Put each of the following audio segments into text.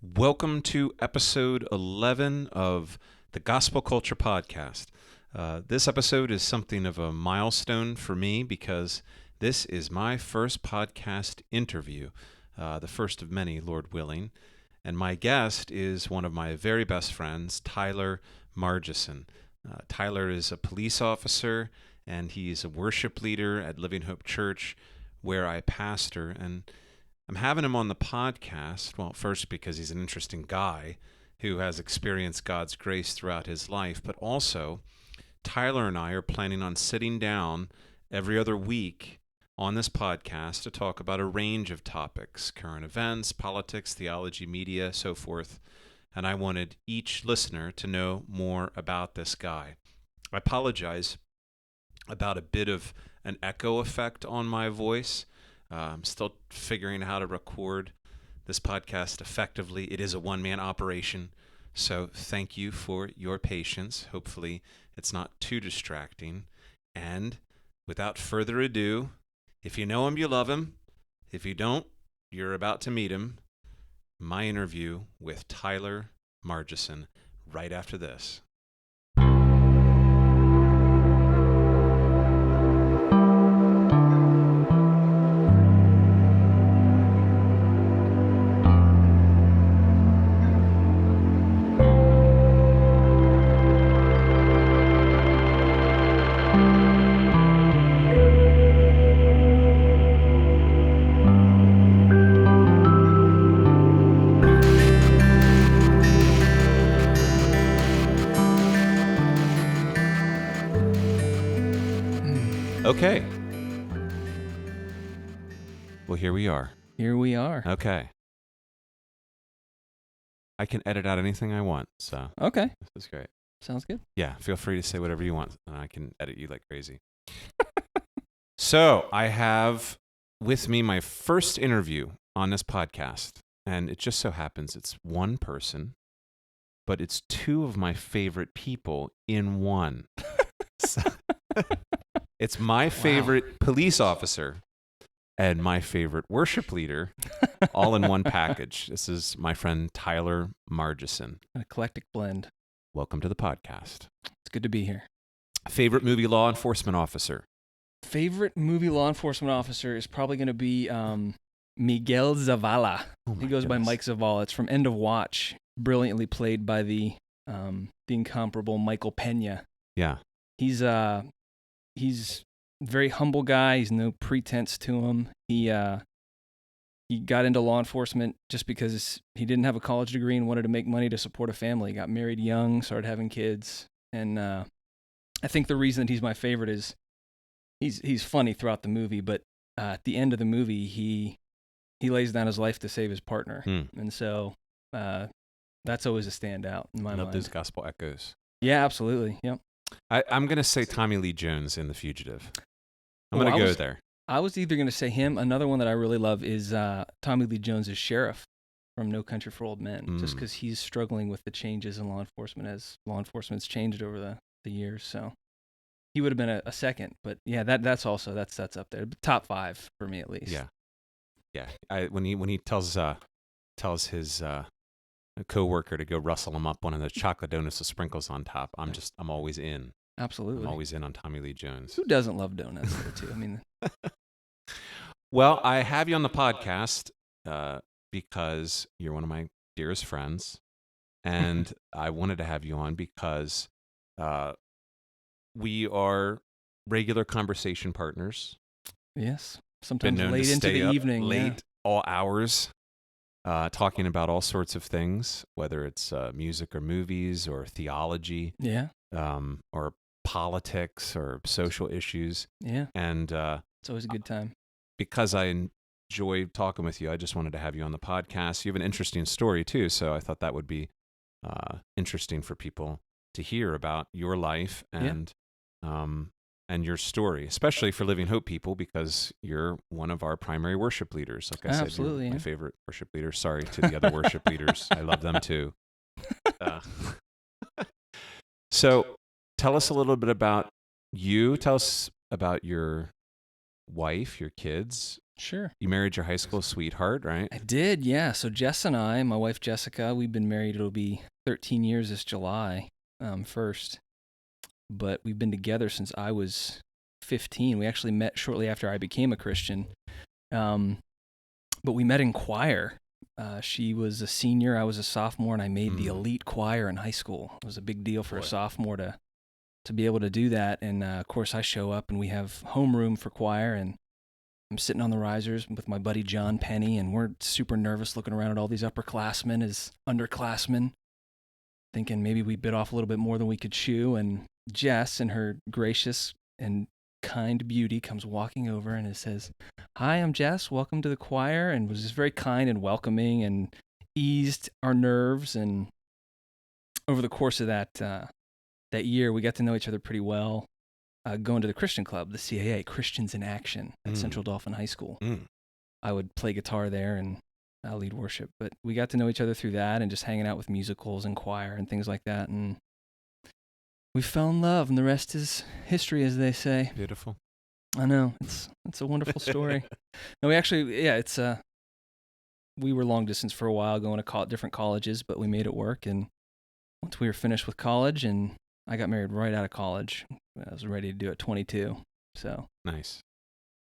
Welcome to episode 11 of the Gospel Culture Podcast. This episode is something of a milestone for me because this is my first podcast interview, the first of many, Lord willing. And my guest is one of my very best friends, Tyler Margeson. Tyler is a police officer and he's a worship leader at Living Hope Church, where I pastor. And I'm having him on the podcast, well, first because he's an interesting guy who has experienced God's grace throughout his life, but also Tyler and I are planning on sitting down every other week on this podcast to talk about a range of topics, current events, politics, theology, media, so forth. And I wanted each listener to know more about this guy. I apologize about a bit of an echo effect on my voice. I'm still figuring out how to record this podcast effectively. It is a one-man operation, so thank you for your patience. Hopefully, it's not too distracting. And without further ado, if you know him, you love him. If you don't, you're about to meet him. My interview with Tyler Margeson right after this. Okay. Well, here we are. Here we are. Okay. I can edit out anything I want, so Okay. this is great. Sounds good. Yeah, feel free to say whatever you want, and I can edit you like crazy. So, I have with me my first interview on this podcast, and it just so happens it's one person, but it's two of my favorite people in one. So, it's my favorite police officer and my favorite worship leader all in one package. This is my friend Tyler Margeson. An eclectic blend. Welcome to the podcast. It's good to be here. Favorite movie law enforcement officer? Favorite movie law enforcement officer is probably going to be Miguel Zavala. Oh my He goes by goodness. Mike Zavala. It's from End of Watch, brilliantly played by the incomparable Michael Pena. Yeah. He's a very humble guy. He's no pretense to him. He got into law enforcement just because he didn't have a college degree and wanted to make money to support a family. He got married young, started having kids, and I think the reason that he's my favorite is he's funny throughout the movie, but at the end of the movie, he lays down his life to save his partner, and so that's always a standout in my I love mind. those gospel echoes. Yeah, absolutely. Yep. I'm going to say Tommy Lee Jones in The Fugitive. I'm going to go there. I was either going to say him. Another one that I really love is Tommy Lee Jones' sheriff from No Country for Old Men, just because he's struggling with the changes in law enforcement as law enforcement's changed over the years. So he would have been a second, but yeah, that's up there. Top 5 for me at least. Yeah. When he tells his coworker to go rustle him up one of those chocolate donuts with sprinkles on top, I'm always in. Absolutely. I'm always in on Tommy Lee Jones. Who doesn't love donuts too? I mean, well, I have you on the podcast because you're one of my dearest friends, and I wanted to have you on because we are regular conversation partners. yes. Been Sometimes known late to into stay the up evening. late all hours, talking about all sorts of things, whether it's music or movies or theology, Yeah. or politics or social issues. Yeah. And It's always a good time. because I enjoy talking with you, I just wanted to have you on the podcast. You have an interesting story too, so I thought that would be interesting for people to hear about your life and your story, especially for Living Hope people, because you're one of our primary worship leaders. Like I said, Absolutely, you're my yeah. favorite worship leader. Sorry to the other worship leaders. I love them too. So tell us a little bit about you. Tell us about your wife, your kids, Sure. You married your high school sweetheart, right? I did, yeah. So Jess and I, my wife Jessica, we've been married. It'll be 13 years this July 1st. But we've been together since I was 15. We actually met shortly after I became a Christian. But we met in choir. She was a senior, I was a sophomore, and I made the elite choir in high school. It was a big deal for a sophomore to be able to do that. And of course, I show up and we have homeroom for choir, and I'm sitting on the risers with my buddy John Penny, and we're super nervous looking around at all these upperclassmen as underclassmen, thinking maybe we bit off a little bit more than we could chew. And Jess, in her gracious and kind beauty, comes walking over and it says, "Hi, I'm Jess. Welcome to the choir," and was just very kind and welcoming and eased our nerves. And over the course of that year, we got to know each other pretty well. Going to the Christian club, the CAA, Christians in Action, at Central Dauphin High School. I would play guitar there and lead worship. But we got to know each other through that and just hanging out with musicals and choir and things like that. And we fell in love, and the rest is history, as they say. Beautiful. I know. It's a wonderful story. No, we actually, we were long distance for a while, going to different colleges, but we made it work. And once we were finished with college, and I got married right out of college, I was ready to do it at 22. So nice.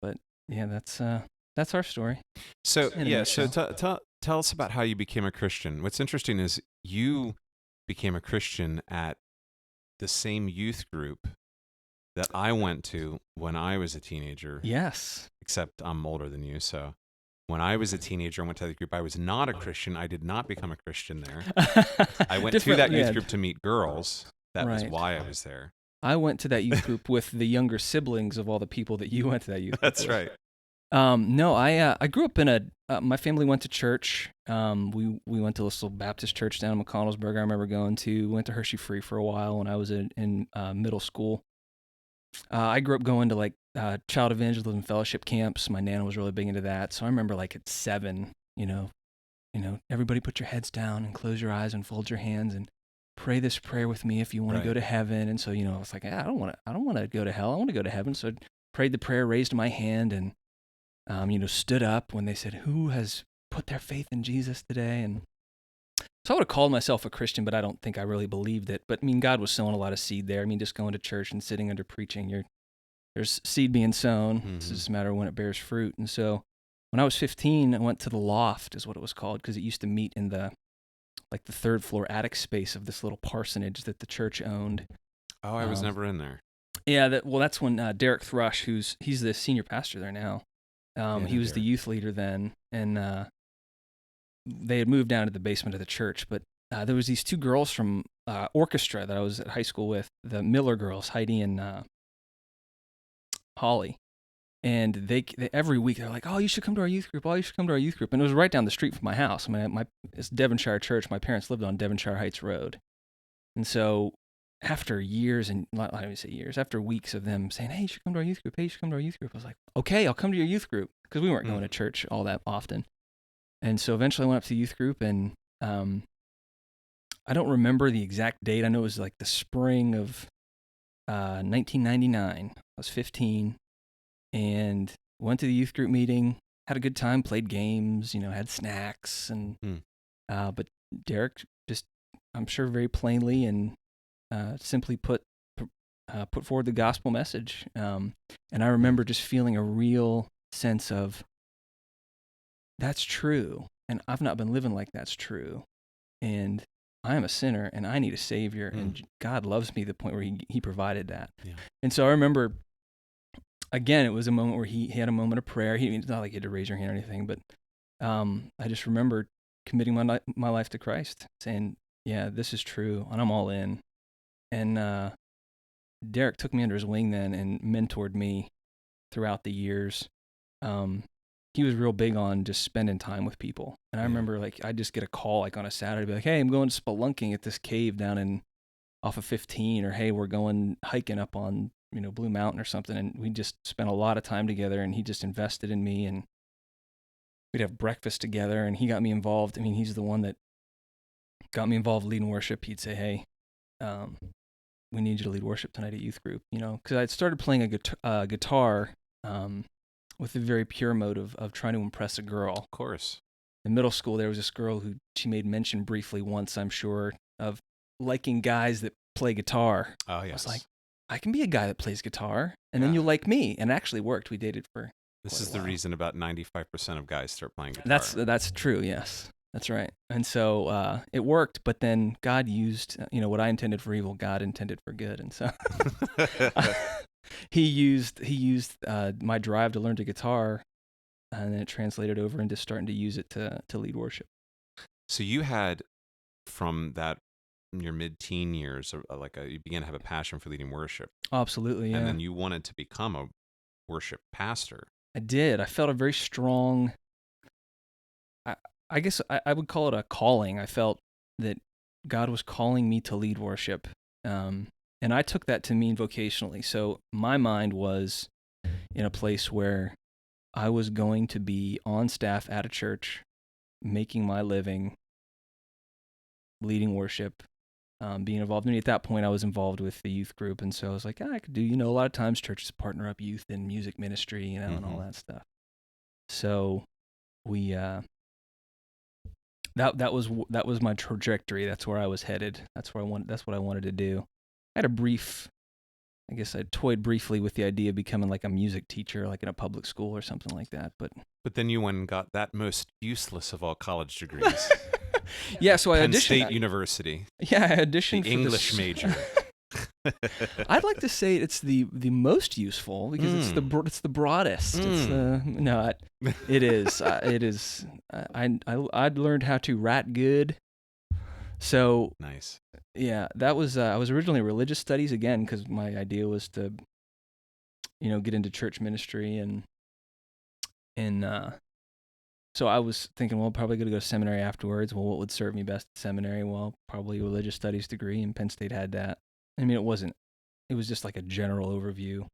But yeah, that's our story. So tell us about how you became a Christian. What's interesting is you became a Christian at the same youth group that I went to when I was a teenager. Yes. Except I'm older than you, so when I was a teenager and went to that group, I was not a Christian. I did not become a Christian there. I went to that youth group to meet girls. That was why I was there. I went to that youth group with the younger siblings of all the people that you went to that youth group. That's right. No, I grew up in my family went to church. We went to this little Baptist church down in McConnellsburg. I remember going to. Went to Hershey Free for a while when I was in middle school. I grew up going to like child evangelism fellowship camps. My nana was really big into that. So I remember like at 7, everybody put your heads down and close your eyes and fold your hands and pray this prayer with me if you want to go to heaven. And so, I was like, I don't want to go to hell. I want to go to heaven. So I prayed the prayer, raised my hand, and stood up when they said, "Who has put their faith in Jesus today?" And so I would have called myself a Christian, but I don't think I really believed it. But I mean, God was sowing a lot of seed there. I mean, just going to church and sitting under preaching, there's seed being sown. Mm-hmm. It's just a matter of when it bears fruit. And so when I was 15, I went to the loft, is what it was called, because it used to meet in the third floor attic space of this little parsonage that the church owned. Oh, I was never in there. Yeah, that's when Derek Thrush, he's the senior pastor there now. He was the youth leader then, and they had moved down to the basement of the church. But there was these two girls from orchestra that I was at high school with, the Miller girls, Heidi and Holly. And they every week they're like, "Oh, you should come to our youth group. Oh, you should come to our youth group." And it was right down the street from my house. I mean, it's Devonshire Church. My parents lived on Devonshire Heights Road, and so after years and after weeks of them saying, "Hey, you should come to our youth group. Hey, you should come to our youth group," I was like, "Okay, I'll come to your youth group," because we weren't going to church all that often. And so eventually I went up to the youth group, and I don't remember the exact date. I know it was like the spring of 1999. I was 15. And went to the youth group meeting, had a good time, played games, had snacks, and but Derek just, I'm sure, very plainly and simply put forward the gospel message. And I remember just feeling a real sense of, that's true, and I've not been living like that's true, and I am a sinner, and I need a savior, and God loves me to the point where he provided that. Yeah. And so I remember, again, it was a moment where he had a moment of prayer. It's not like you had to raise your hand or anything, but I just remember committing my life to Christ, saying, "Yeah, this is true, and I'm all in." And Derek took me under his wing then and mentored me throughout the years. He was real big on just spending time with people. And I remember, I'd just get a call on a Saturday, be like, "Hey, I'm going spelunking at this cave down off of 15, or hey, we're going hiking up on Blue Mountain or something." And we just spent a lot of time together, and he just invested in me, and we'd have breakfast together, and he got me involved. I mean, he's the one that got me involved leading worship. He'd say, "Hey, we need you to lead worship tonight at youth group," because I'd started playing a guitar with a very pure motive of trying to impress a girl. Of course. In middle school, there was this girl who she made mention briefly once, I'm sure, of liking guys that play guitar. Oh, yes. I was like, I can be a guy that plays guitar, and then you'll like me. And it actually worked. We dated for This is the reason about 95% of guys start playing guitar. That's true, yes. That's right. And so it worked, but then God used, what I intended for evil, God intended for good. And so he used my drive to learn the guitar, and then it translated over into starting to use it to lead worship. So you had, from that, your mid-teen years, you began to have a passion for leading worship. Absolutely, yeah. And then you wanted to become a worship pastor. I did. I felt a very strong, I guess I would call it a calling. I felt that God was calling me to lead worship. And I took that to mean vocationally. So my mind was in a place where I was going to be on staff at a church, making my living, leading worship, being involved. And at that point, I was involved with the youth group. And so I was like, I could do, a lot of times churches partner up youth in music ministry, and all that stuff. So we, that was my trajectory. That's where I was headed. That's what I wanted to do. I had I toyed briefly with the idea of becoming like a music teacher, like in a public school or something like that. But then you went and got that most useless of all college degrees. Yeah, so I auditioned. Penn State University. Yeah, I auditioned the for English major. I'd like to say it's the most useful because it's the broadest. It's the it is it is. I'd learned how to rat good. So nice. Yeah, that was I was originally religious studies again because my idea was to get into church ministry and so I was thinking, well, probably going to go to seminary afterwards. Well, what would serve me best at seminary? Well, probably a religious studies degree, and Penn State had that. I mean, it was just like a general overview.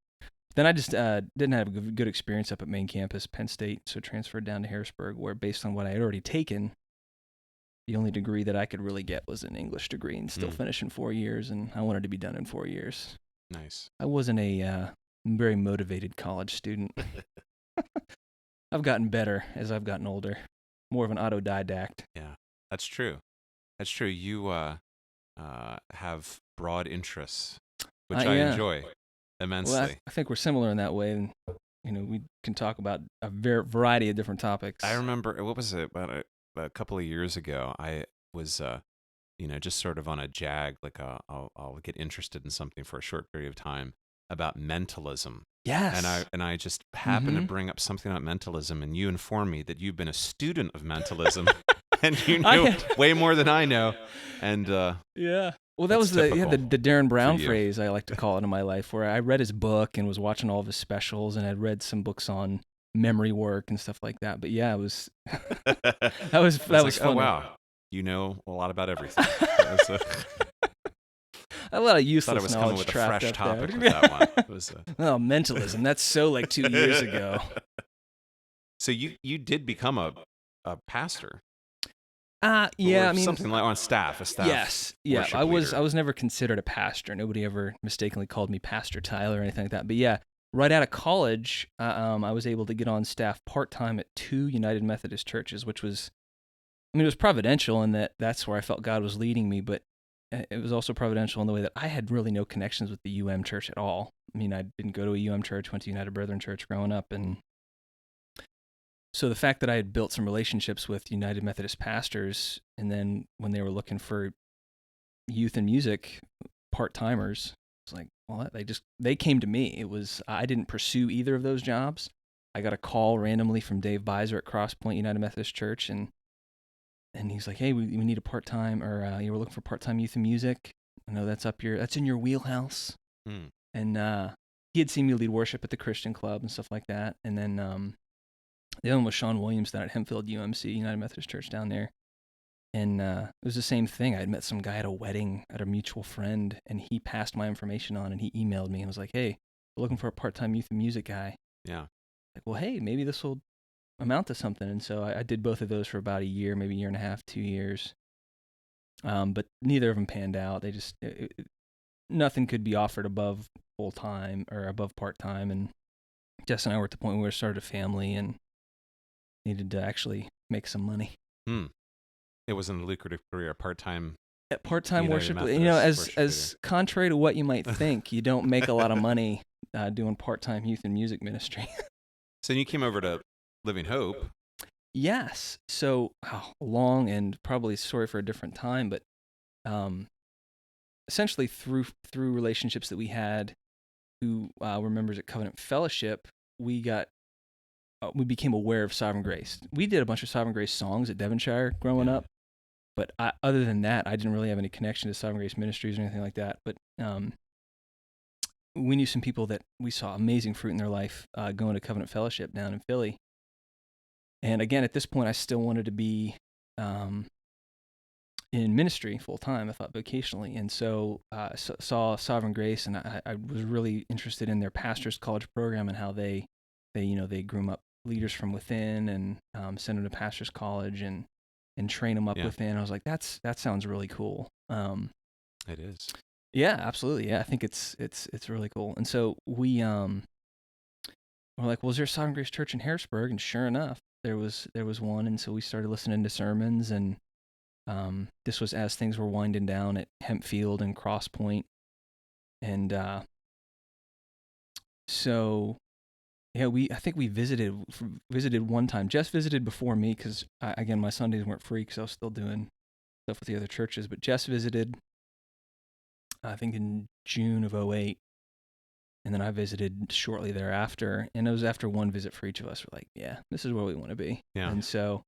Then I just didn't have a good experience up at main campus, Penn State, so transferred down to Harrisburg, where based on what I had already taken, the only degree that I could really get was an English degree and still finish in 4 years, and I wanted to be done in 4 years. Nice. I wasn't a very motivated college student. I've gotten better as I've gotten older. More of an autodidact. Yeah, that's true. That's true. You have broad interests, which I enjoy immensely. Well, I think we're similar in that way. And, we can talk about a variety of different topics. I remember, what was it, about a couple of years ago, I was, just sort of on a jag, like I'll get interested in something for a short period of time about mentalism. Yes. And I just happened to bring up something about mentalism, and you informed me that you've been a student of mentalism, and you know way more than I know. And yeah. Well, that was the Darren Brown phrase, I like to call it in my life, where I read his book and was watching all of his specials, and I'd read some books on memory work and stuff like that. But yeah, it was that was funny. Oh wow, you know a lot about everything. A lot of useless I was knowledge coming with a trapped fresh up topic there. with that one. It was, oh, mentalism. That's so like 2 years ago. So you did become a pastor. Yeah, I mean something like on staff, a staff. Yes, yeah. I was leader. never considered a pastor. Nobody ever mistakenly called me Pastor Tyler or anything like that. But yeah, right out of college, I was able to get on staff part-time at 2 United Methodist churches, which was, it was providential in that that's where I felt God was leading me, but it was also providential in the way that I had really no connections with the UM church at all. I mean, I didn't go to a UM church, went to United Brethren Church growing up, and so the fact that I had built some relationships with United Methodist pastors, and then when they were looking for youth and music part-timers, it's like, well, they came to me. I didn't pursue either of those jobs. I got a call randomly from Dave Beiser at Crosspoint United Methodist Church, and he's like, hey, we need a part-time, or you were looking for part-time youth and music. I know that's in your wheelhouse. And he had seen me lead worship at the Christian Club and stuff like that. And then the other one was Sean Williams down at Hempfield UMC, United Methodist Church down there. And it was the same thing. I had met some guy at a wedding at a mutual friend, and he passed my information on, and he emailed me and was like, hey, we're looking for a part-time youth and music guy. Yeah. Like, well, hey, maybe this will amount to something. And so I did both of those for about a year, maybe a year and a half, 2 years. But neither of them panned out. They just, nothing could be offered above full-time or above part-time. And Jess and I were at the point where we started a family and needed to actually make some money. It wasn't a lucrative career, part-time. At part-time United worship, Methodist worship as contrary to what you might think, you don't make a lot of money doing part-time youth and music ministry. So you came over to Living Hope. Yes. So long and probably story for a different time, but essentially through relationships that we had who were members at Covenant Fellowship, we became aware of Sovereign Grace. We did a bunch of Sovereign Grace songs at Devonshire growing up, but other than that, I didn't really have any connection to Sovereign Grace Ministries or anything like that. But we knew some people that we saw amazing fruit in their life going to Covenant Fellowship down in Philly. And again, at this point, I still wanted to be in ministry full time. I thought vocationally, and so saw Sovereign Grace, and I was really interested in their pastors' college program and how they groom up leaders from within and send them to pastors' college and train them up within. I was like, that sounds really cool. It is. Yeah, absolutely. Yeah, I think it's really cool. And so we're like, well, is there a Sovereign Grace Church in Harrisburg? And sure enough, there was one. And so we started listening to sermons, and this was as things were winding down at Hempfield and Cross Point. And so yeah, I think we visited one time. Jess visited before me because again, my Sundays weren't free because I was still doing stuff with the other churches. But Jess visited, I think, in June of 2008. And then I visited shortly thereafter. And it was after one visit for each of us. We're like, yeah, this is where we want to be. Yeah. And so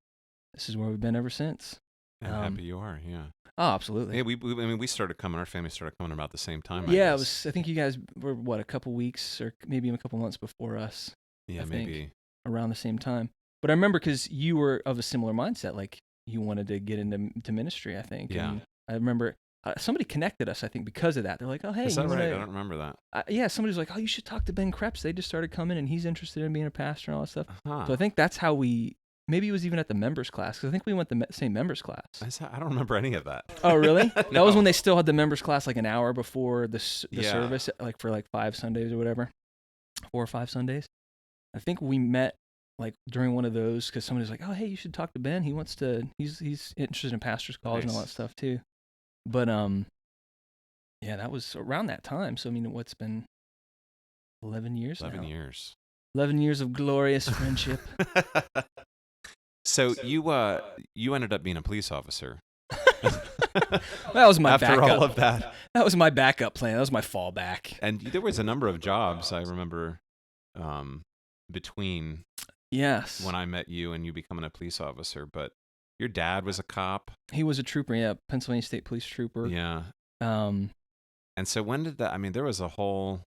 this is where we've been ever since. And happy you are, yeah. Oh, absolutely. Yeah, we started coming, our family started coming about the same time. Yeah, I think you guys were, a couple weeks or maybe even a couple months before us. Yeah, maybe. Around the same time. But I remember because you were of a similar mindset, like you wanted to get into ministry, I think. Yeah. And I remember somebody connected us, I think, because of that. They're like, oh, hey. Is that right? I don't remember that. Yeah, somebody was like, oh, you should talk to Ben Kreps. They just started coming and he's interested in being a pastor and all that stuff. Uh-huh. So I think that's how maybe it was even at the members class, because I think we went the same members class. I don't remember any of that. Oh, really? No. That was when they still had the members class like an hour before the service, like for like 5 Sundays or whatever, 4 or 5 Sundays. I think we met like during one of those because somebody was like, oh, hey, you should talk to Ben. He's interested in pastor's college and all that stuff too. But yeah, that was around that time. So I mean, what's been 11 years 11 now? years. 11 years of glorious friendship. So you ended up being a police officer. That was my after backup. all of that. That was my backup plan. That was my fallback. And there was a number of jobs I remember between when I met you and you becoming a police officer. But your dad was a cop. He was a trooper, yeah, Pennsylvania State Police trooper. Yeah. And so when did that? I mean, there was a whole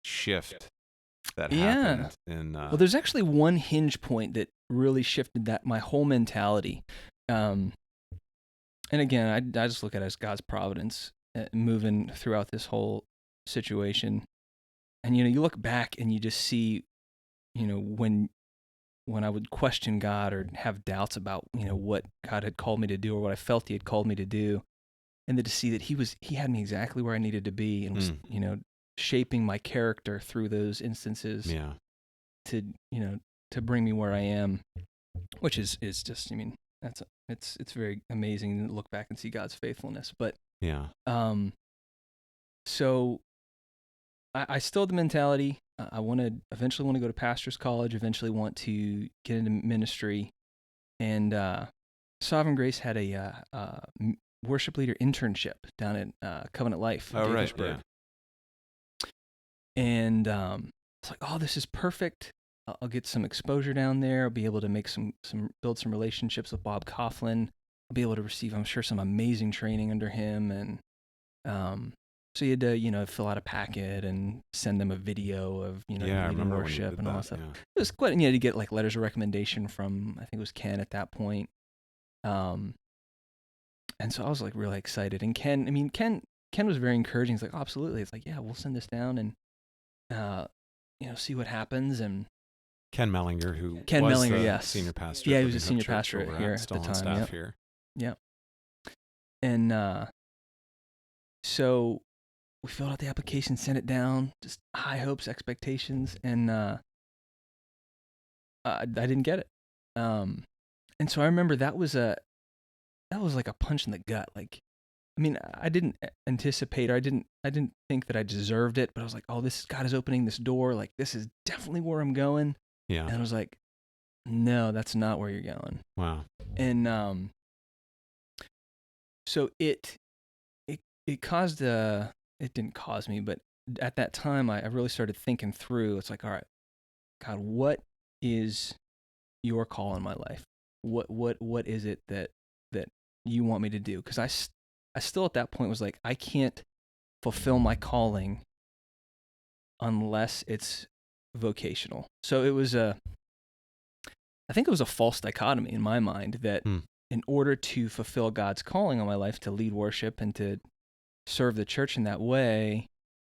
shift that happened. Well, there's actually one hinge point that really shifted my whole mentality. And again, I just look at it as God's providence moving throughout this whole situation. And, you look back and you just see, when I would question God or have doubts about, what God had called me to do or what I felt he had called me to do. And then to see that he had me exactly where I needed to be and was, shaping my character through those instances to bring me where I am, which is just, I mean, it's very amazing to look back and see God's faithfulness. But so I still have the mentality. I eventually want to go to pastor's college, eventually want to get into ministry. And Sovereign Grace had a worship leader internship down at Covenant Life in Gaithersburg. Right, yeah. And it's like, oh, this is perfect. I'll get some exposure down there. I'll be able to make build some relationships with Bob Coughlin. I'll be able to receive, I'm sure, some amazing training under him. And so you had to, fill out a packet and send them a video of, leading worship and all that stuff. Yeah. It was quite, to get like letters of recommendation from, I think it was Ken at that point. And so I was like really excited. And Ken was very encouraging. He's like, oh, absolutely. It's like, yeah, we'll send this down and, see what happens. And Ken Mellinger, who yes, senior pastor. Yeah, he was a senior pastor here at the time. Staff here. Yeah. And so we filled out the application, sent it down, just high hopes, expectations, and I didn't get it. And so I remember that was like a punch in the gut. Like, I mean, I didn't anticipate, or I didn't think that I deserved it, but I was like, oh, God is opening this door. Like, this is definitely where I'm going. Yeah. And I was like, no, that's not where you're going. Wow. And so it caused it didn't cause me, but at that time I really started thinking through. It's like, all right, God, what is your call in my life? What is it that you want me to do? Because I still at that point was like, I can't fulfill my calling unless it's vocational. So it was I think it was a false dichotomy in my mind that in order to fulfill God's calling on my life, to lead worship and to serve the church in that way,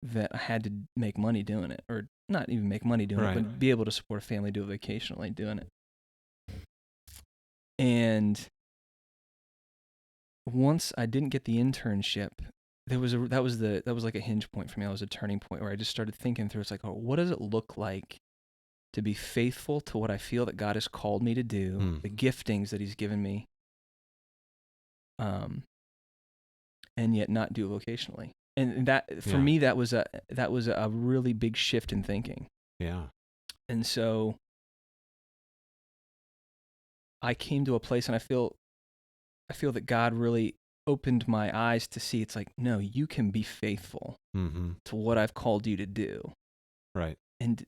that I had to make money doing it, or not even make money doing it, but be able to support a family, do it vocationally doing it. And once I didn't get the internship, that was like a hinge point for me. That was a turning point where I just started thinking through. It's like, oh, what does it look like to be faithful to what I feel that God has called me to do, the giftings that He's given me, and yet not do it vocationally. And that, for me, that was a really big shift in thinking. Yeah. And so I came to a place, and I feel that God really opened my eyes to see, it's like, no, you can be faithful to what I've called you to do. Right. And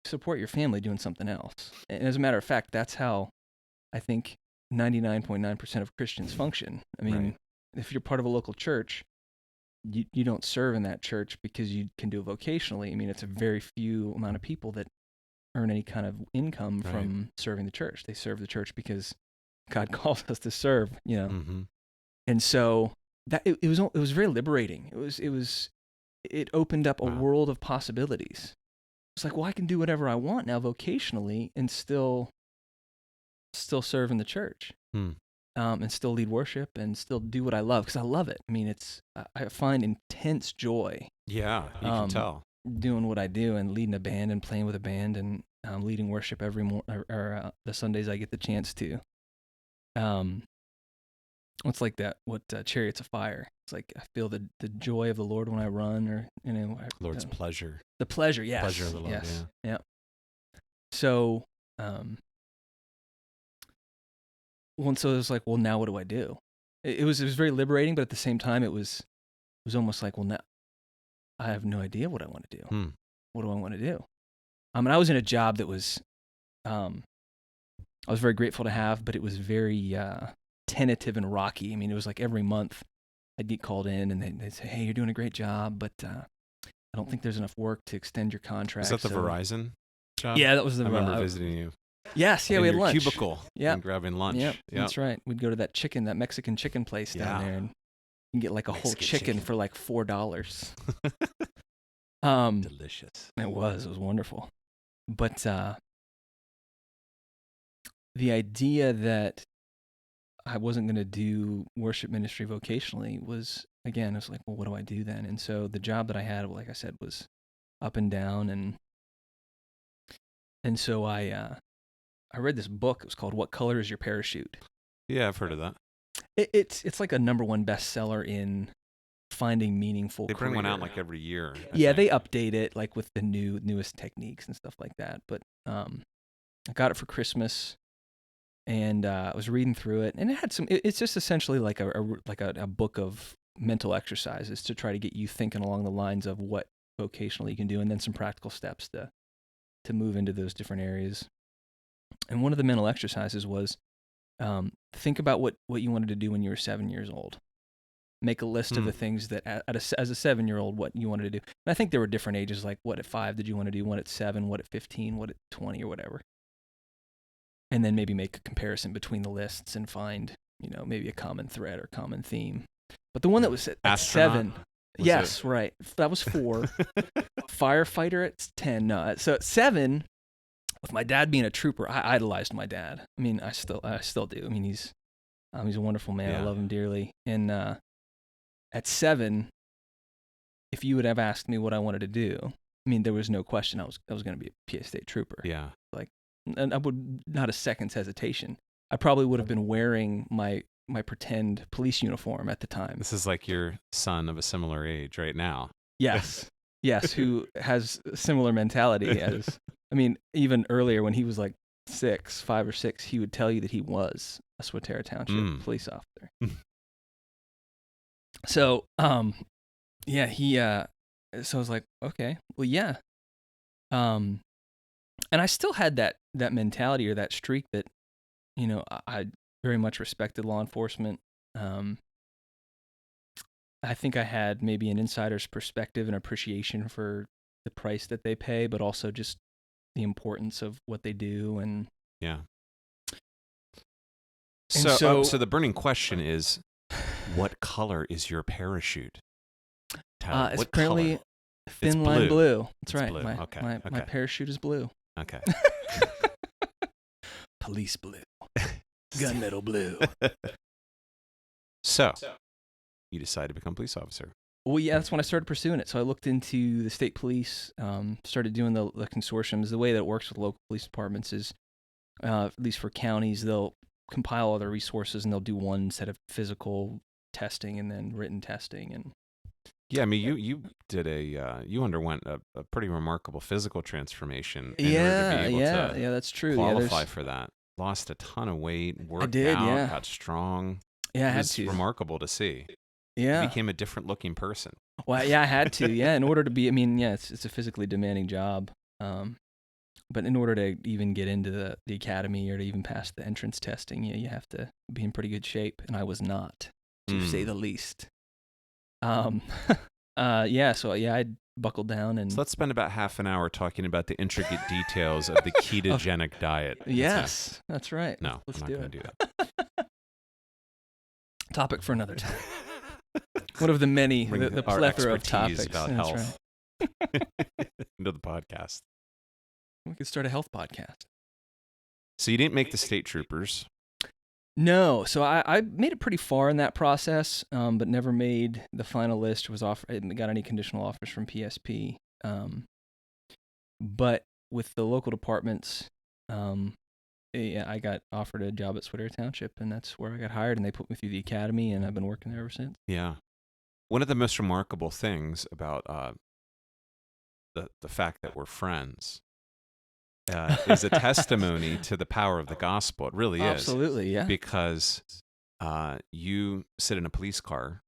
support your family doing something else. And as a matter of fact, that's how I think 99.9% of Christians function. I mean, if you're part of a local church, you don't serve in that church because you can do it vocationally. I mean, it's a very few amount of people that earn any kind of income from serving the church. They serve the church because God calls us to serve, you know. And so that it was very liberating. It opened up a world of possibilities. It's like, well, I can do whatever I want now vocationally and still serve in the church, and still lead worship and still do what I love, because I love it. I mean, I find intense joy. Yeah, you can tell. Doing what I do and leading a band and playing with a band and leading worship every the Sundays I get the chance to. It's like that. Chariots of Fire. It's like I feel the joy of the Lord when I run, or Lord's pleasure. The pleasure, yes. Pleasure of the Lord. Yes. Yeah. So, once I was like, well, now what do I do? It was very liberating, but at the same time, it was almost like, well, now I have no idea what I want to do. What do I want to do? I mean, I was in a job that was, I was very grateful to have, but it was very tentative and rocky. I mean, it was like every month I'd get called in and they'd say, hey, you're doing a great job, but I don't think there's enough work to extend your contract. Is that the Verizon job? Yeah, that was the. I remember visiting you. Yes, yeah, we had lunch. Cubicle. Yeah, and grabbing lunch. Yeah, that's right. We'd go to that Mexican chicken place down there, and you can get like a whole chicken for like $4. Delicious. It was wonderful, but the idea that I wasn't going to do worship ministry vocationally was, again, it was like, well, what do I do then? And so the job that I had, like I said, was up and down, and so I read this book. It was called "What Color Is Your Parachute?" Yeah, I've heard of that. It's like a #1 bestseller in finding meaningful. They bring one out like every year. Yeah, they update it like with the newest techniques and stuff like that. But I got it for Christmas, and I was reading through it, and it had some. It's just essentially like a book of mental exercises to try to get you thinking along the lines of what vocationally you can do, and then some practical steps to move into those different areas. And one of the mental exercises was think about what you wanted to do when you were 7 years old. Make a list of the things that as a 7-year-old, what you wanted to do. And I think there were different ages, like what at 5 did you want to do, what at 7, what at 15, what at 20 or whatever. And then maybe make a comparison between the lists and find, maybe a common thread or common theme. But the one that was at 7, yes, right. That was 4. Firefighter at 10. No, so at 7, with my dad being a trooper, I idolized my dad. I mean, I still do. I mean, he's a wonderful man. Yeah. I love him dearly. And at 7, if you would have asked me what I wanted to do, I mean, there was no question I was going to be a PA State trooper. Yeah. Like, and I would not a second's hesitation. I probably would have been wearing my pretend police uniform at the time. This is like your son of a similar age right now. Yes. Yes, who has a similar mentality as, I mean, even earlier when he was like 5 or 6, he would tell you that he was a Swatara Township police officer. So, yeah, so I was like, okay, well, yeah. And I still had that mentality or that streak that, you know, I very much respected law enforcement. I think I had maybe an insider's perspective and appreciation for the price that they pay, but also just the importance of what they do. And yeah. So the burning question is, what color is your parachute? Tyler, it's what apparently color? thin line blue. That's it's right. Blue. My parachute is blue. Okay. Police blue. Gunmetal blue. So, you decided to become a police officer. Well, yeah, that's when I started pursuing it. So I looked into the state police, started doing the consortiums. The way that it works with local police departments is, at least for counties, they'll compile all their resources and they'll do one set of physical testing and then written testing. And yeah, I mean, you did you underwent a pretty remarkable physical transformation in order to be able to that's true. qualify for that. Lost a ton of weight, worked out, got strong. Yeah, I had It was to. remarkable to see. Yeah. You became a different looking person. Well, yeah, I had to. Yeah, in order to be, I mean, yeah, it's a physically demanding job. But in order to even get into the academy or to even pass the entrance testing, you have to be in pretty good shape, and I was not, to say the least. Yeah, so yeah, I buckled down and. So let's spend about half an hour talking about the intricate details of the ketogenic diet. Yes, that's right. No, let's I'm not going to do that. Topic for another time. One of the many, the plethora of topics about that's health right. into the podcast. We could start a health podcast. So you didn't make the state troopers. No, so I made it pretty far in that process, but never made the final list. Got any conditional offers from PSP. But with the local departments, I got offered a job at Swatara Township, and that's where I got hired. And they put me through the academy, and I've been working there ever since. Yeah, one of the most remarkable things about the fact that we're friends. Is a testimony to the power of the gospel. It really is. Absolutely, yeah. Because you sit in a police car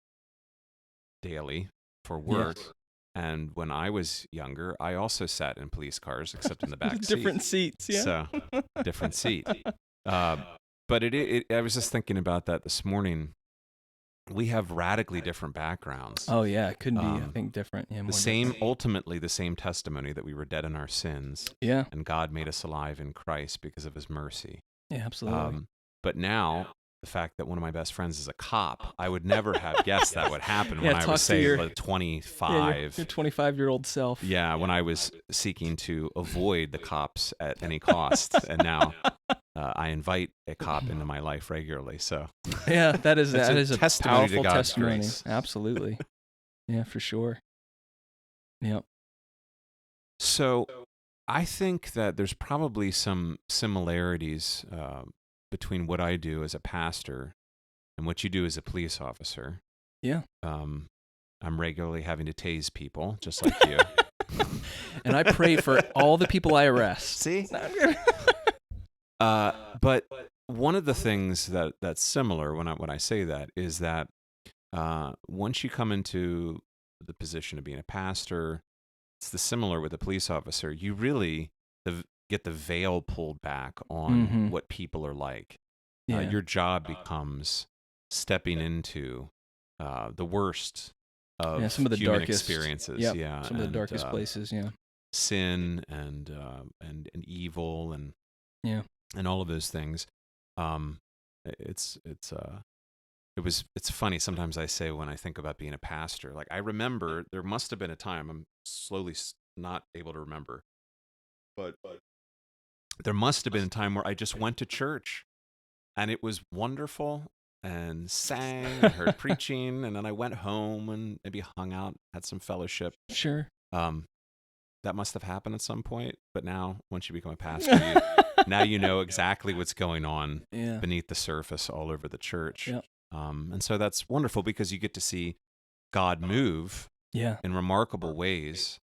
daily for work. Yes. And when I was younger, I also sat in police cars, except in the back seat. Different seats, yeah. So, different seat. But I was just thinking about that this morning. We have radically different backgrounds. Oh yeah, it couldn't be, I think, different. Yeah, ultimately the same testimony that we were dead in our sins. Yeah. And God made us alive in Christ because of his mercy. Yeah, absolutely. But now, the fact that one of my best friends is a cop, I would never have guessed that would happen when I was, say, 25. Your 25-year-old self. Yeah, when I was seeking to avoid the cops at any cost. And now I invite a cop into my life regularly. So yeah, that is a testimony powerful to God's testimony. grace. Absolutely. Yeah, for sure. Yep. So I think that there's probably some similarities between what I do as a pastor and what you do as a police officer. Yeah. I'm regularly having to tase people, just like you. And I pray for all the people I arrest. See? But one of the things that's similar when I say that is that once you come into the position of being a pastor, it's the similar with a police officer. You really get the veil pulled back on what people are like. Yeah. Your job becomes stepping into the worst of some of the human darkest experiences. Yep, yeah, some of the darkest places. Yeah, sin and evil and all of those things. It's funny. Sometimes I say when I think about being a pastor, like I remember there must have been a time, I'm slowly not able to remember, but there must have been a time where I just went to church and it was wonderful and sang and heard preaching, and then I went home and maybe hung out, had some fellowship. Sure. That must have happened at some point, but now once you become a pastor, Now you know exactly what's going on Yeah. beneath the surface all over the church. Yep. And so that's wonderful because you get to see God move Yeah. in remarkable ways,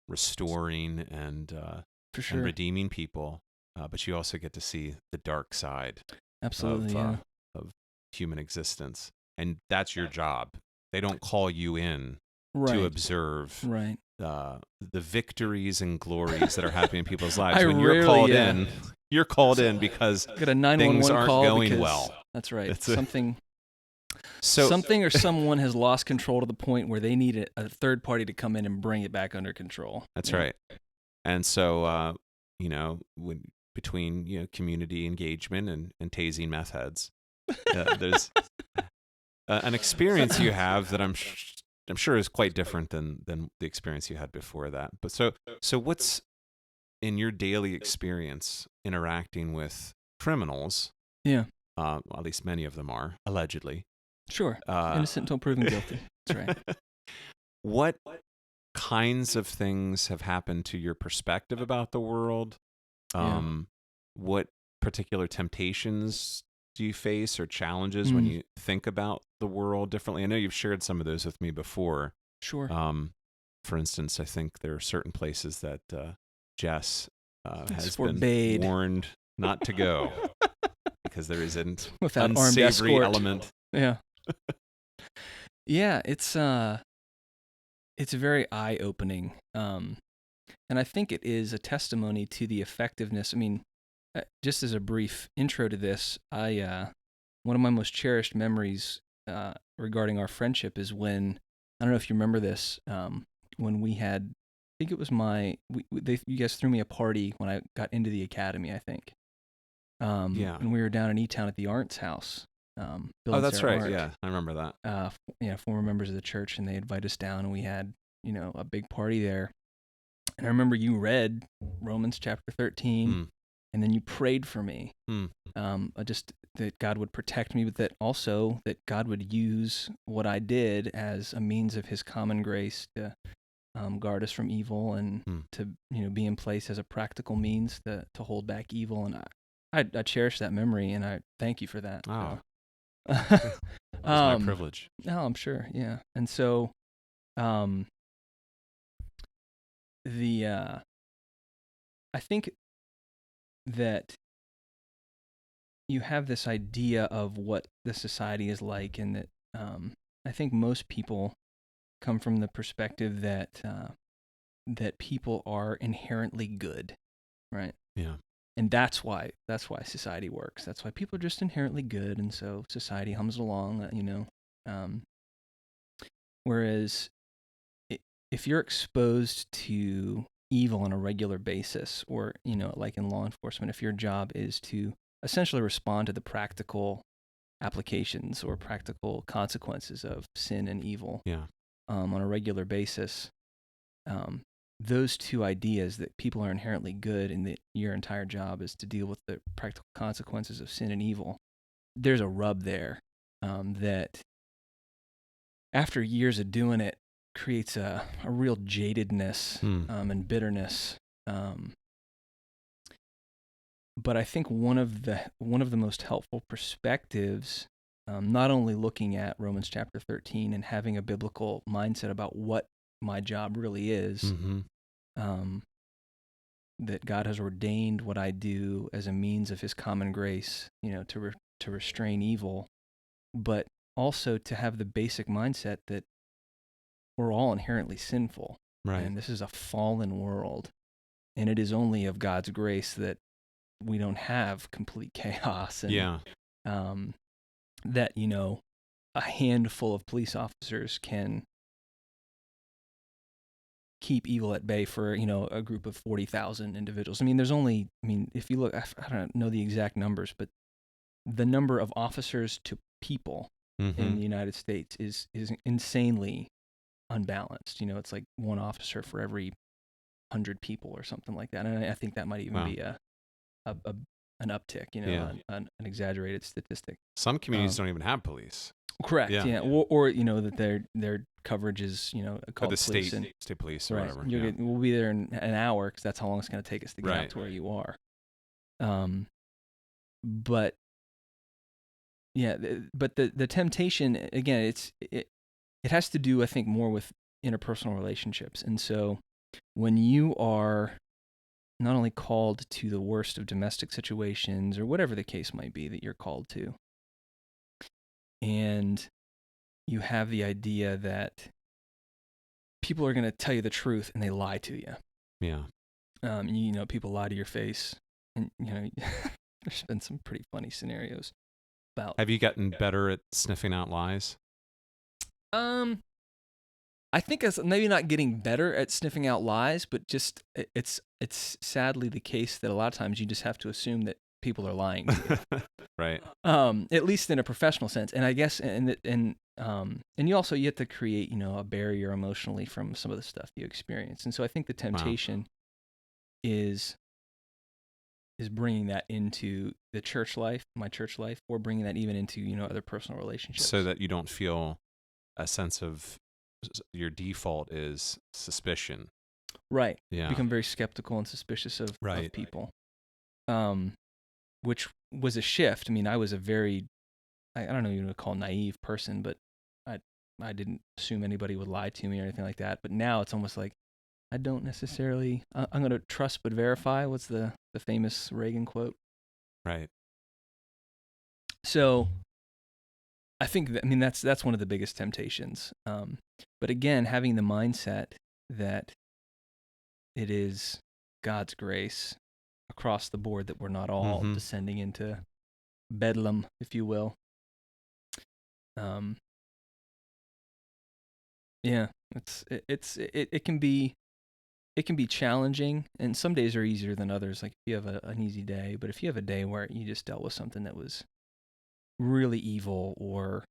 restoring For and sure. redeeming people. But you also get to see the dark side Absolutely. Yeah. of human existence. And that's your job. They don't call you in Right. to observe Right. the victories and glories that are happening in people's lives. I When you're rarely, called yeah. in, you're called in because Got a things 911 aren't call going because well. that's right. It's a- Something So or someone has lost control to the point where they need a third party to come in and bring it back under control. that's Yeah. right. And so, between community engagement and tasing meth heads, there's an experience you have that I'm sure is quite different than the experience you had before that. But so what's in your daily experience interacting with criminals? Yeah. At least many of them are allegedly. Sure. Uh, Innocent until proven guilty. That's right. What kinds of things have happened to your perspective about the world? What particular temptations do you face or challenges when you think about the world differently? I know you've shared some of those with me before. Sure. For instance, I think there are certain places that Jess has forbade. been warned not to go because there is an Without armed unsavory escort. element. Yeah. Yeah, it's very eye-opening. And I think it is a testimony to the effectiveness. I mean, just as a brief intro to this, one of my most cherished memories regarding our friendship is when, I don't know if you remember this, when we had, I think it was you guys threw me a party when I got into the academy, I think. And we were down in E-Town at the Arntt's house. Bill and That's Sarah right. Arndt, Yeah, I remember that. former members of the church, and they invited us down, and we had, a big party there. And I remember you read Romans chapter 13, and then you prayed for me, just that God would protect me, but that also that God would use what I did as a means of His common grace to guard us from evil and to be in place as a practical means to hold back evil. And I cherish that memory, and I thank you for that. Oh, It's my privilege. No, I'm sure. Yeah, and so, I think that you have this idea of what the society is like, and that I think most people come from the perspective that people are inherently good, right? Yeah. And that's why society works. That's why people are just inherently good, and so society hums along, whereas if you're exposed to evil on a regular basis, or like in law enforcement, if your job is to essentially respond to the practical applications or practical consequences of sin and evil, on a regular basis, those two ideas, that people are inherently good and that your entire job is to deal with the practical consequences of sin and evil, there's a rub there that after years of doing it creates a real jadedness and bitterness. But I think one of the most helpful perspectives, not only looking at Romans chapter 13 and having a biblical mindset about what my job really is, that God has ordained what I do as a means of His common grace, to restrain evil, but also to have the basic mindset that we're all inherently sinful, right? And this is a fallen world, and it is only of God's grace that we don't have complete chaos, and that a handful of police officers can keep evil at bay for a group of 40,000 individuals. I mean, if you look, I don't know the exact numbers, but the number of officers to people in the United States is insanely unbalanced. It's like one officer for every 100 people or something like that. And I think that might even be an uptick, an exaggerated statistic. Some communities don't even have police. Correct. Yeah. Or that their coverage is called the police state police or right. whatever. We'll be there in an hour because that's how long it's going to take us to get out to where you are. But yeah, but the temptation, again, it has to do, I think, more with interpersonal relationships. And so when you are not only called to the worst of domestic situations or whatever the case might be that you're called to, and you have the idea that people are going to tell you the truth and they lie to you. Yeah. People lie to your face, and there's been some pretty funny scenarios about. Have you gotten better at sniffing out lies? I think it's maybe not getting better at sniffing out lies, but just it's sadly the case that a lot of times you just have to assume that people are lying to you. Right. At least in a professional sense, and I guess and you also have to create a barrier emotionally from some of the stuff you experience, and so I think the temptation is bringing that into the church life, my church life, or bringing that even into other personal relationships, so that you don't feel a sense of your default is suspicion. Right. Yeah. Become very skeptical and suspicious of people. Which was a shift. I mean, I was a very, I don't know what you would call naive person, but I didn't assume anybody would lie to me or anything like that. But now it's almost like I don't necessarily, I'm going to trust but verify. What's the famous Reagan quote? Right. So I think that's one of the biggest temptations. But again, having the mindset that it is God's grace across the board, that we're not all descending into bedlam, if you will. Yeah, it can be challenging, and some days are easier than others. Like if you have an easy day, but if you have a day where you just dealt with something that was really evil, or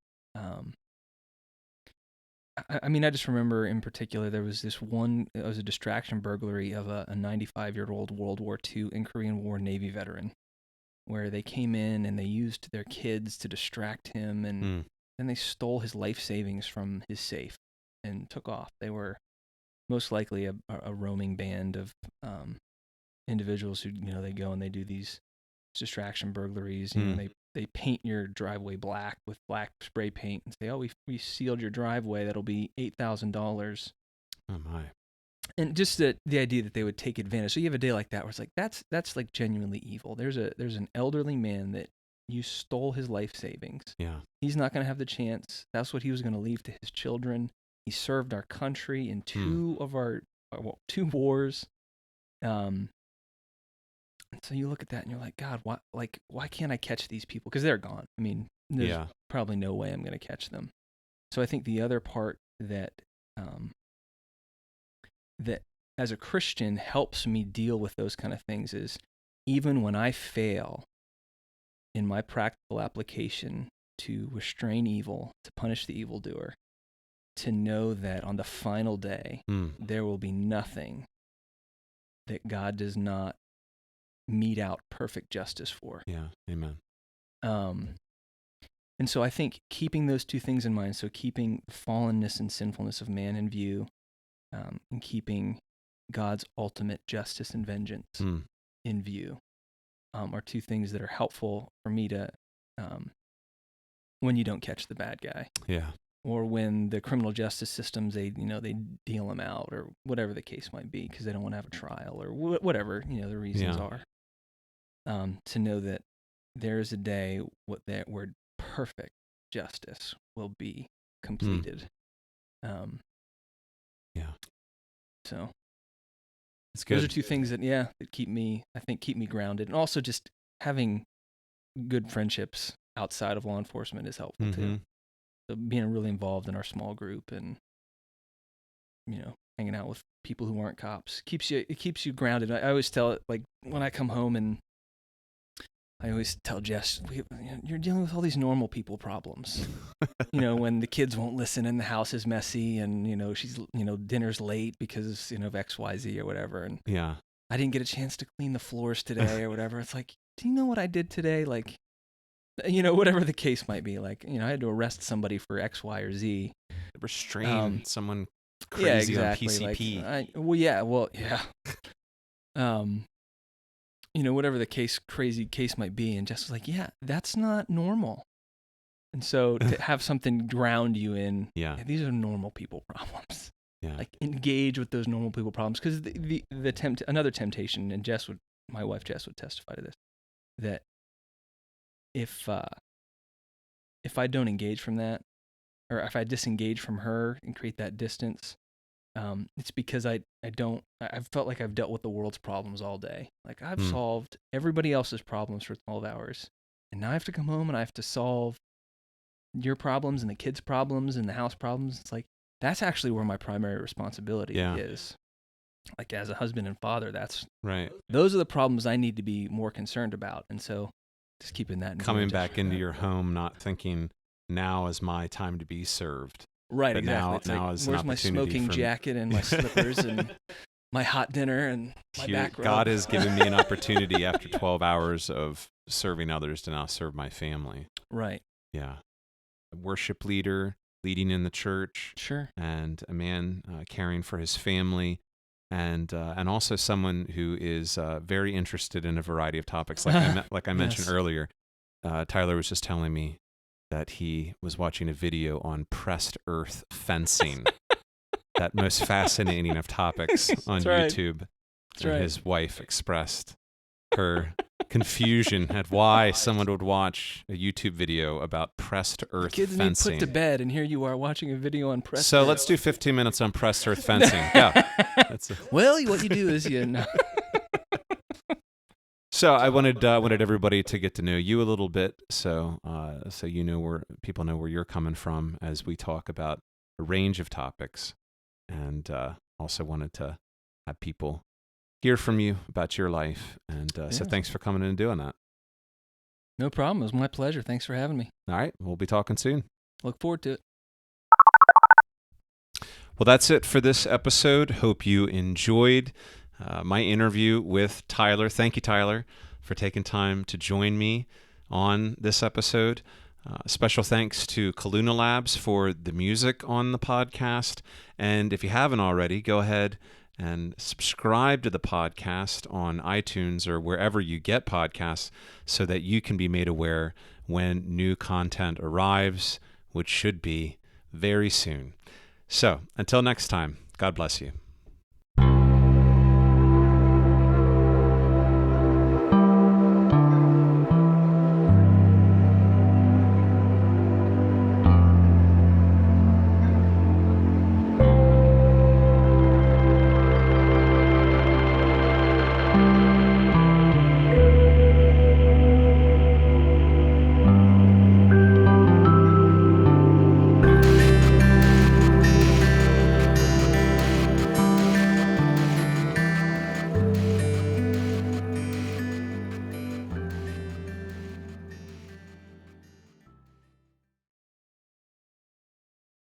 I just remember in particular there was this one. It was a distraction burglary of a 95-year-old World War II and Korean War Navy veteran, where they came in and they used their kids to distract him, and then they stole his life savings from his safe and took off. They were most likely a roaming band of individuals who they go and they do these distraction burglaries. They paint your driveway black with black spray paint and say, "Oh, we sealed your driveway. That'll be $8,000." Oh my! And just the idea that they would take advantage. So you have a day like that where it's like that's like genuinely evil. There's an elderly man that you stole his life savings. Yeah. He's not going to have the chance. That's what he was going to leave to his children. He served our country in two wars. So you look at that and you're like, God, why can't I catch these people? Because they're gone. I mean, there's probably no way I'm going to catch them. So I think the other part that that as a Christian helps me deal with those kind of things is, even when I fail in my practical application to restrain evil, to punish the evildoer, to know that on the final day there will be nothing that God does not mete out perfect justice for. Yeah. Amen. And so I think keeping those two things in mind, so keeping the fallenness and sinfulness of man in view, and keeping God's ultimate justice and vengeance in view, are two things that are helpful for me to, when you don't catch the bad guy. Yeah. Or when the criminal justice systems, they deal them out, or whatever the case might be, because they don't want to have a trial, or whatever the reasons are. To know that there is a day where perfect justice will be completed. Yeah. So it's good. Those are two things that keep me grounded, and also just having good friendships outside of law enforcement is helpful too. So being really involved in our small group and hanging out with people who aren't cops keeps you grounded. I always tell it, like when I come home, and I always tell Jess, you're dealing with all these normal people problems. When the kids won't listen and the house is messy, and she's dinner's late because of XYZ or whatever, and I didn't get a chance to clean the floors today or whatever. It's like, do you know what I did today? Like, whatever the case might be. Like, I had to arrest somebody for X, Y, or Z. Restrain someone crazy on PCP. Like, whatever the crazy case might be. And Jess was like, yeah, that's not normal. And so to have something ground you in, these are normal people problems. Yeah. Like engage with those normal people problems. Because another temptation, and my wife Jess would testify to this, that if I don't engage from that, or if I disengage from her and create that distance, it's because I've felt like I've dealt with the world's problems all day. Like I've solved everybody else's problems for 12 hours. And now I have to come home and I have to solve your problems and the kids' problems and the house problems. It's like, that's actually where my primary responsibility is. Like as a husband and father, that's right. Those are the problems I need to be more concerned about. And so just keeping that in coming back into your home, not thinking now is my time to be served. Right, but exactly. Now is where's my smoking jacket and my slippers and my hot dinner and my back rub? God has given me an opportunity after 12 hours of serving others to now serve my family. Right. Yeah. A worship leader leading in the church. Sure. And a man caring for his family. And also someone who is very interested in a variety of topics. Like I mentioned earlier, Tyler was just telling me that he was watching a video on pressed earth fencing, that most fascinating of topics on YouTube. And his wife expressed her confusion at why someone would watch a YouTube video about pressed earth fencing. Kids need put to bed, and here you are watching a video on pressed earth. So let's do 15 minutes on pressed earth fencing. Yeah. Well, what you do is So I wanted everybody to get to know you a little bit, so people know where you're coming from as we talk about a range of topics, and also wanted to have people hear from you about your life, and so thanks for coming in and doing that. No problem. It was my pleasure. Thanks for having me. All right, we'll be talking soon. Look forward to it. Well, that's it for this episode. Hope you enjoyed my interview with Tyler. Thank you, Tyler, for taking time to join me on this episode. Special thanks to Kaluna Labs for the music on the podcast. And if you haven't already, go ahead and subscribe to the podcast on iTunes or wherever you get podcasts so that you can be made aware when new content arrives, which should be very soon. So until next time, God bless you.